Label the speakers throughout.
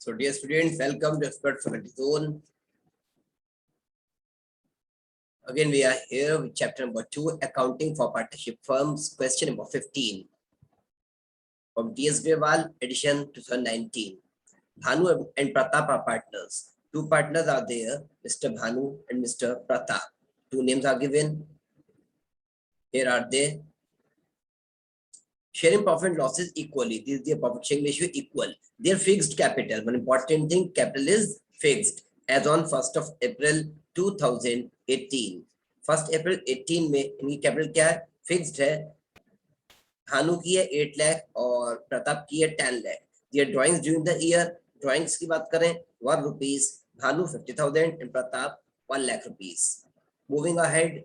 Speaker 1: So dear students, welcome to Expert Faculty Zone. Again, we are here with chapter number 2, Accounting for Partnership Firms, question number 15 from T.S. Grewal, edition 2019. Bhanu and Pratap are partners. Two partners are there, Mr. Bhanu and Mr. Pratap. Two names are given. Here are they. Sharing profit and losses equally. This is their profit sharing ratio equal. Their fixed capital. One important thing, capital is fixed as on 1st of April 2018. 1st April 18 में इनकी capital क्या है? Fixed है. भानु की है 8 लाख और प्रताप की है 10 लाख. ये drawings during the year. Drawings की बात करें 1 rupees, Bhanu 50,000 and Pratap 1 lakh rupees. Moving ahead.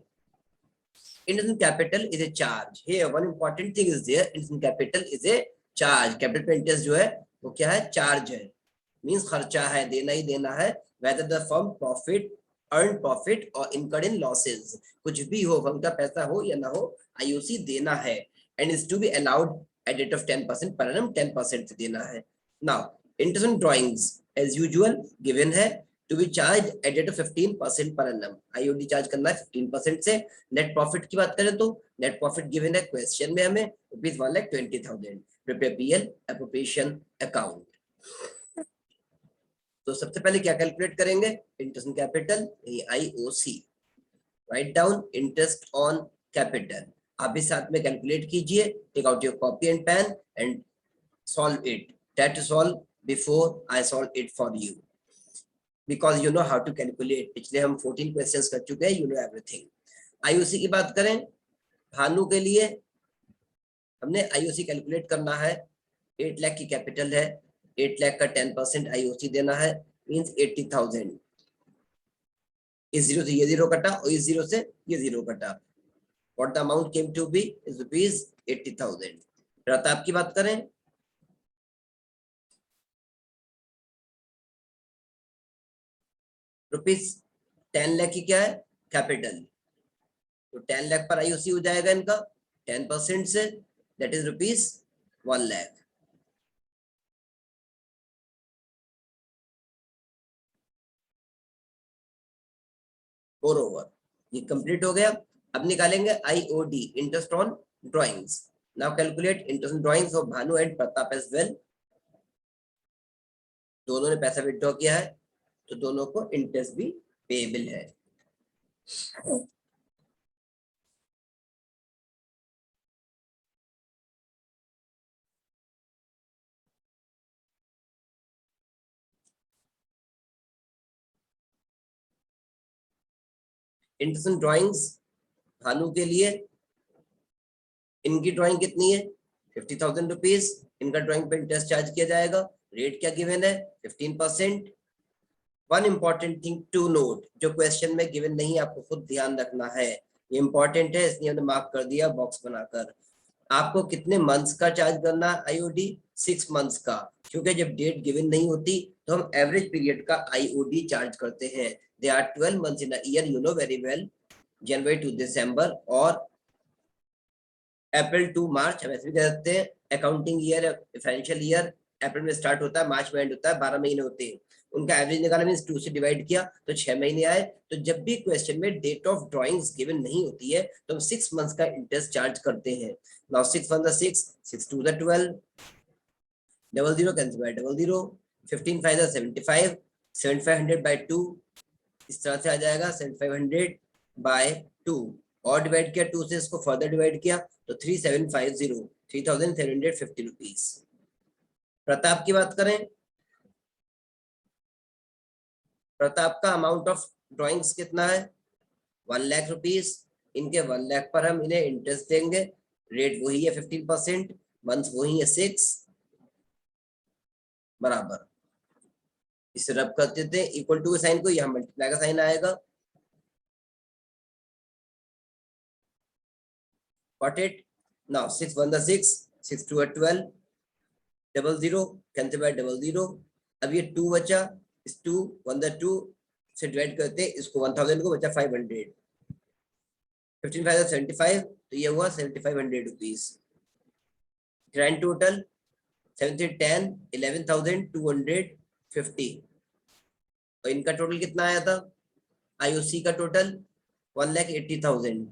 Speaker 1: Investment capital is a charge. Here one important thing is there. Investment capital is a charge. Capital पे interest जो है वो क्या है? Charge है. Means खर्चा है, देना ही देना है. Whether the firm profit, earned profit or incurred in losses. कुछ भी हो, फर्म का पैसा हो या ना हो, IOC देना है. And is to be allowed at rate of 10% per annum. 10% देना है. Now interest drawings as usual given है. To be charged at rate of 15% per annum. IOD charge करना है 15% से. नेट प्रॉफिट की बात करें तो नेट प्रॉफिट गिवन है क्वेश्चन में हमें ₹1,20,000. Prepare PL appropriation account. तो सबसे पहले क्या कैलकुलेट करेंगे? Interest on capital, IOC. Write down interest on capital. आप भी साथ में कैलकुलेट कीजिए. Take out your copy and pen and solve it. Try to solve before I solve it for you. Because you know how to calculate. पिछले हम 14 questions कर चुके हैं. You know everything. IOC की बात करें, भानु के लिए हमने IOC कैलकुलेट करना है. 8 लाख की कैपिटल है, 8 लाख का 10% IOC देना है, मींस 80,000. इस जीरो से ये जीरो कटा और इस जीरो से ये जीरो कटा. What the amount came to be is ₹80,000. Pratap की बात करें, ₹10 लाख की क्या है? कैपिटल. तो 10 लाख पर IOC हो जाएगा इनका 10% से, दैट इज ₹1 लाख. और ओवर ये कंप्लीट हो गया. अब निकालेंगे IOD, interest on drawings. Now calculate interest on drawings of Bhanu and Pratap as well. दोनों ने पैसा विथड्रॉ किया है तो दोनों को इंटरेस्ट भी पेएबल है. इंटरेस्ट ऑन ड्राइंग्स भानु के लिए, इनकी ड्राइंग कितनी है? 50,000 रुपीज. इनका ड्राइंग पे इंटरेस्ट चार्ज किया जाएगा. रेट क्या गिवन है? 15%. One important thing to note, जो क्वेश्चन में गिवन नहीं, आपको खुद ध्यान रखना है. ये इंपॉर्टेंट है, इसलिए हमने मार्क कर दिया बॉक्स बनाकर. आपको कितने मंथ्स का चार्ज करना है IOD? 6 मंथ्स का. क्योंकि जब डेट गिवन नहीं होती तो हम एवरेज पीरियड का IOD चार्ज करते हैं. They are 12 months in a year, you know very well. जनवरी टू दिसंबर और अप्रैल टू मार्च हम ऐसे भी कह सकते हैं. अकाउंटिंग ईयर, फाइनेंशियल ईयर अप्रैल में स्टार्ट होता है, मार्च में एंड होता है. 12 महीने होते हैं. उनका एवरेज निकाला, मींस 2 से डिवाइड किया तो 6 महीने आए. तो जब भी क्वेश्चन में डेट ऑफ ड्राइंग्स गिवन नहीं होती है तो हम 6 मंथ्स का इंटरेस्ट चार्ज करते हैं. Now 6 1 6, 6 2 12, 00 cancel bye 00, 15 5 75, 7500 by 2. इस तरह से आ जाएगा 7500 by 2 और डिवाइड किया 2 से, इसको फर्दर डिवाइड किया तो 3750, 3750 रुपीज. प्रताप की बात करें, प्रताप का अमाउंट ऑफ ड्राइंग्स कितना है? 1 लाख रुपीज. इनके 1 लाख पर हम इन्हें इंटरेस्ट देंगे. रेट वही है 15%. मंथ वही है 6 बराबर. इसे रब कर देते हैं. इक्वल टू के साइन को, यहाँ मल्टीप्लाई का साइन आएगा. Got it? Now 6 1 6, 6 2 12, 00 cancel bye 00. अब ये 2 बचा, इस 2 1 2 से डिवाइड करते हैं, इसको 1000 को बचा 500. 15 5 75, तो ये हुआ 7500 रुपीज. Grand total 7 10 11,200 50। और इनका टोटल कितना आया था? आईओसी का total 1,80,000,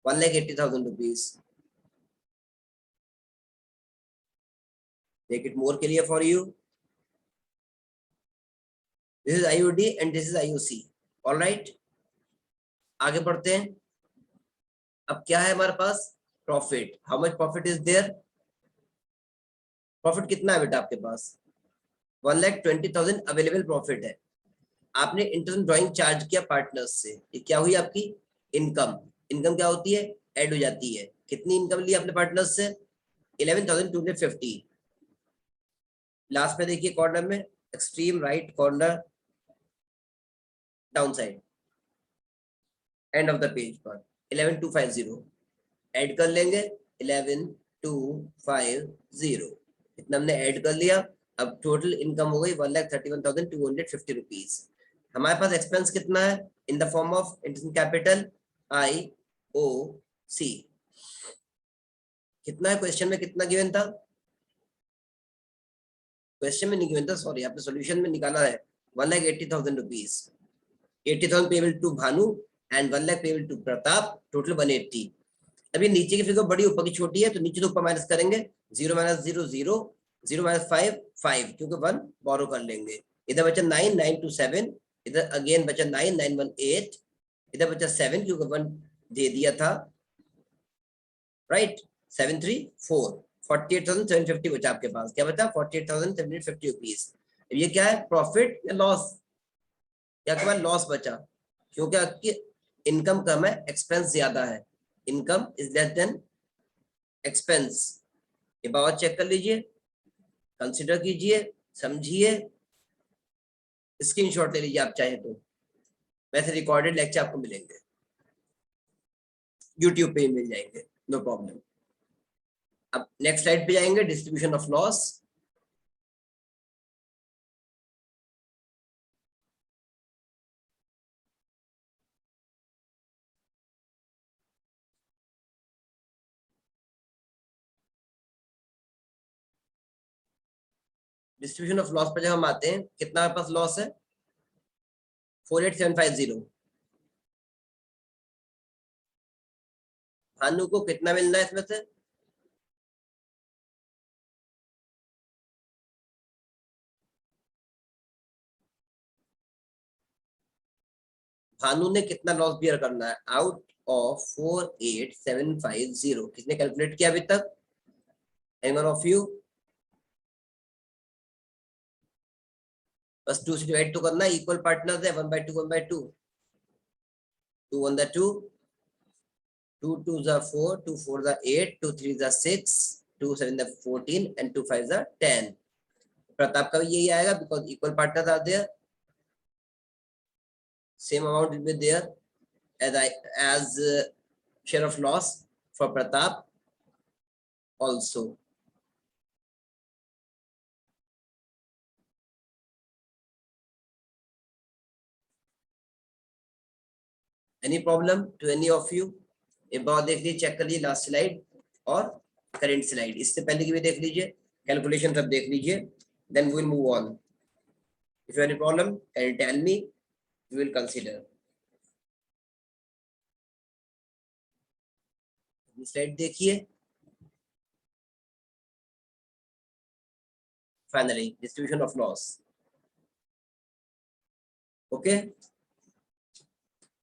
Speaker 1: 1,80,000 rupees. Make it more clear for you. This is IOD and this is IOC. All right. आगे बढ़ते हैं. अब क्या है हमारे पास? Profit. How much profit is there? Profit कितना है बेटा आपके पास? 1,20,000 अवेलेबल प्रॉफिट है. आपने इंटरनल ड्राइंग चार्ज किया पार्टनर्स से, ये क्या हुई आपकी? इनकम. इनकम क्या होती है? ऐड हो जाती है. कितनी इनकम ली आपने पार्टनर्स से? 11,250. लास्ट में देखिए कॉर्नर में, extreme right corner down side, end of the page पर 11,250 ऐड कर लेंगे. 11,250 इतना हमने ऐड कर लिया. अब टोटल इनकम हो गई 1,31,250 रुपीज. हमारे पास एक्सपेंस कितना है? In the form of interest capital IOC. कितना है? क्वेश्चन में कितना गिवन था? क्वेश्चन में नहीं गिवन था, सॉरी, आपने सॉल्यूशन में निकाला है 1,80,000 rupees. 80,000 payable to Bhanu and 1 lakh payable to Pratap. Total 180. अभी नीचे की फिगर बड़ी ऊपर की छोटी है, तो नीचे तो ऊपर माइनस करेंगे. 0 - 0 0, 0 - 5 5, क्योंकि 1 बोरो कर लेंगे. इधर बचा 9 9 2 7, इधर अगेन बचा 9 9 1 8, इधर बचा 7 क्योंकि 1 दे दिया था, राइट. 7 3 4, 48,750 बचा आपके पास. क्या बचा? 48,750 रुपीज. ये क्या है? प्रॉफिट या लॉस? क्या आपके पास लॉस बचा, क्योंकि आपकी इनकम कम है, एक्सपेंस ज्यादा है. Income is less than expense. ये बात चेक कर लीजिए, कंसिडर कीजिए, समझिए, स्क्रीनशॉट ले लीजिए आप चाहे तो. वैसे रिकॉर्डेड लेक्चर आपको मिलेंगे, यूट्यूब पे ही मिल जाएंगे, नो प्रॉब्लम. अब नेक्स्ट स्लाइड पे जाएंगे, distribution of loss. Distribution of loss पर जब हम आते हैं, कितना हमारे पास लॉस है? 48,750. भानु को कितना मिलना है इसमें से? भानु ने कितना लॉस बियर करना है? आउट ऑफ 48,750 किसने कैलकुलेट किया अभी तक? Any of you? बस 2 से डिवाइड तो करना है, इक्वल पार्टनर्स है. 1/2 1/2, 2 1 2, 2 2 4, 2 4 8, 2 3 6, 2 7 14 and 2 5 10. प्रताप का भी यही आएगा because equal partners are there. Same amount will be there as share of loss for Pratap also. Any problem to any of you? एक बार देख लीजिए, चेक कर लीजिए लास्ट स्लाइड और करंट स्लाइड, इससे पहले की भी देख लीजिए, कैलकुलेशन सब देख लीजिए, then we will move on. If you have any problem can you tell me, we will consider. Slide देखिए. Finally distribution of loss. Okay,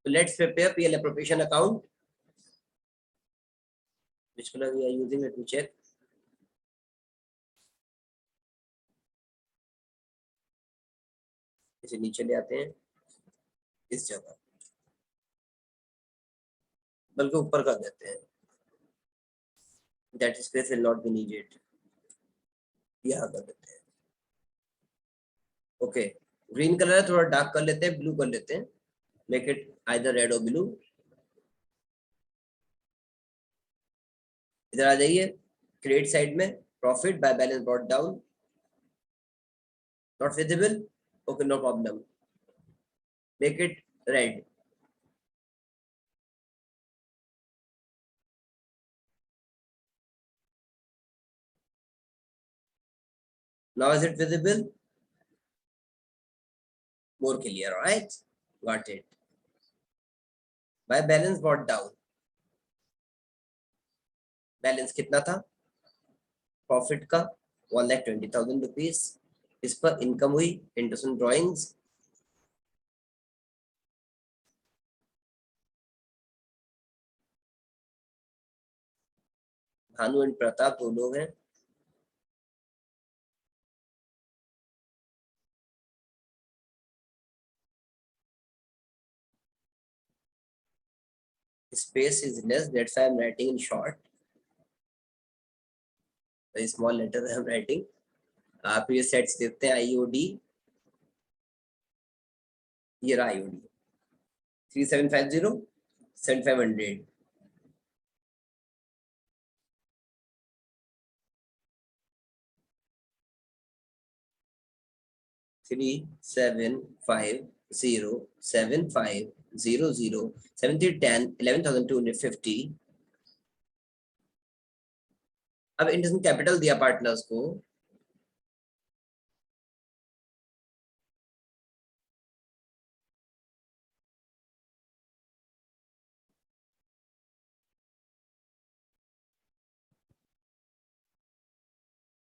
Speaker 1: so let's prepare PL appropriation account. Which color we are using? Let me check. इसे नीचे ले आते हैं इस जगह, बल्कि ऊपर कर देते हैं. That space will not be needed. यहाँ कर देते हैं. ओके, ग्रीन कलर है, थोड़ा डार्क कर लेते हैं, ब्लू कर लेते हैं. मेक इट आइदर रेड और ब्लू. इधर आ जाइए, क्रेडिट साइड में profit by balance brought down, not visible. Okay, no problem. Make it red. Now is it visible? More clear, right? Got it. My balance brought down. Balance कितना था profit का 1,20,000 rupees. इस पर income हुई interest on drawings. Bhanu and Pratap दो लोग हैं. Space is less, that's why I'm writing in short. Very small letter I'm writing. आप ये सेट्स देखते हैं IOD. ये रहा IOD 3750 7500. Three seven five zero 7500 7310 11,250. अब इंटरेस्ट कैपिटल दिया पार्टनर्स को.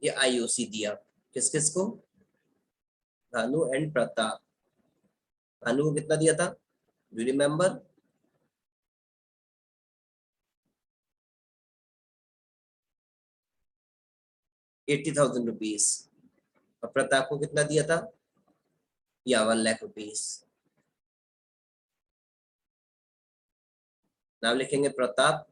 Speaker 1: ये IOC दिया किस किस को भानु एंड प्रताप. भानु को कितना दिया था डू यू रिमेम्बर? 80,000 रुपीज. और प्रताप को कितना दिया था या 1 लाख रुपीज. नाम लिखेंगे Pratap.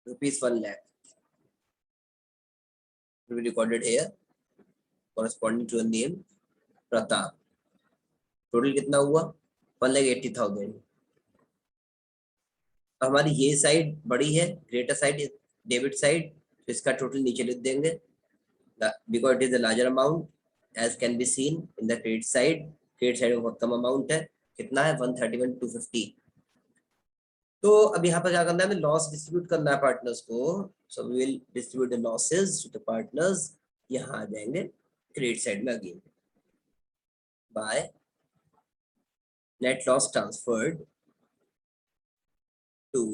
Speaker 1: Rupees 1 lakh will be recorded here corresponding to the name Pratap. Total कितना हुआ 1,80,000. हमारी ये साइड बड़ी है ग्रेटर साइड डेबिट साइड, तो इसका टोटल नीचे लिख देंगे because it is a larger amount as can be seen in the credit side. Credit side में बहुत कम अमाउंट है. कितना है 131,250. तो अब यहाँ पर क्या करना है हमें लॉस डिस्ट्रीब्यूट करना है पार्टनर्स को. So we will distribute the losses to the partners. यहाँ आ जाएंगे क्रेडिट साइड में again by net loss transferred to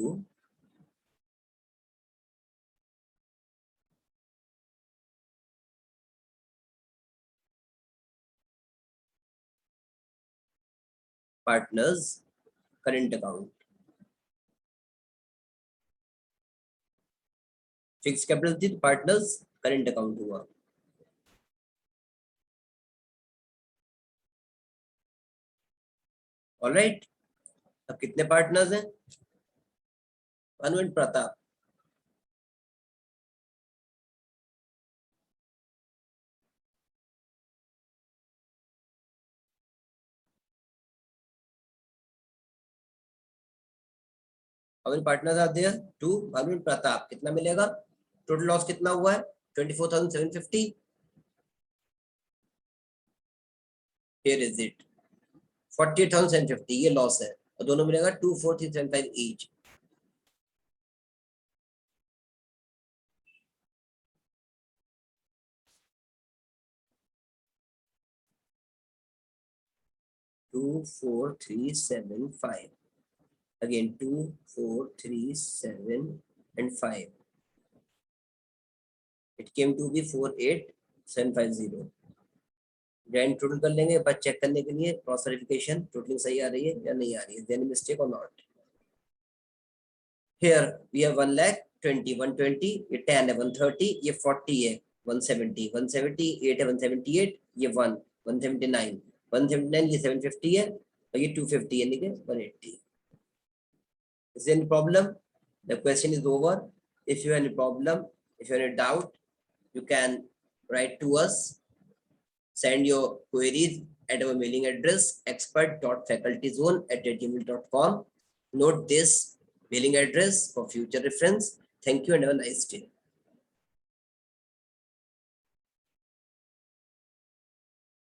Speaker 1: partners current account. Fix capital थी पार्टनर्स करंट अकाउंट हुआ. ऑलराइट. अब कितने पार्टनर्स हैं Bhanu and Pratap. how many partners are there? 2. Bhanu and Pratap. कितना मिलेगा टोटल लॉस कितना हुआ है 24,750. Here is it 48,750. ये लॉस है और दोनों मिलेगा 24,375 each. Two, 4, 3, 7, 5. Again 2, 4, 3, 7 and 5. It came to be 48,750. Grand total कर लेंगे बस चेक करने के लिए क्रॉस वेरिफिकेशन टोटलिंग सही आ रही है या नहीं आ रही है. देन मिस्टेक और नॉट. Here we have 1,20,000 120. ये 10 है 130. ये 40 है 170 178 है 178. ये 179 179. ये 750 है और ये 250 यानी कि 180. Is there any problem? The question is over. If you have any problem, if you have any doubt, you can write to us. Send your queries at our mailing address expert.facultyzone@gmail.com. Note this mailing address for future reference. Thank you and have a nice day.